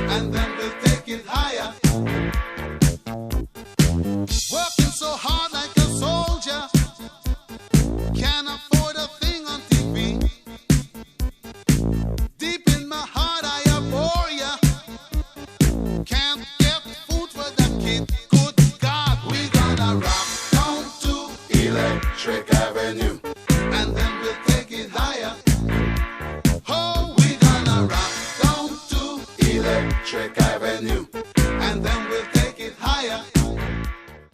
and then we'll take it higher. Working so hard like a soldier, can't afford a thing on TV. Deep in my heart I abhor ya, can't get food for the kid. Good God, we gonna rock down to Electric Avenue, and then we'll take it higher. Oh, we gonna rock down to Electric Avenue.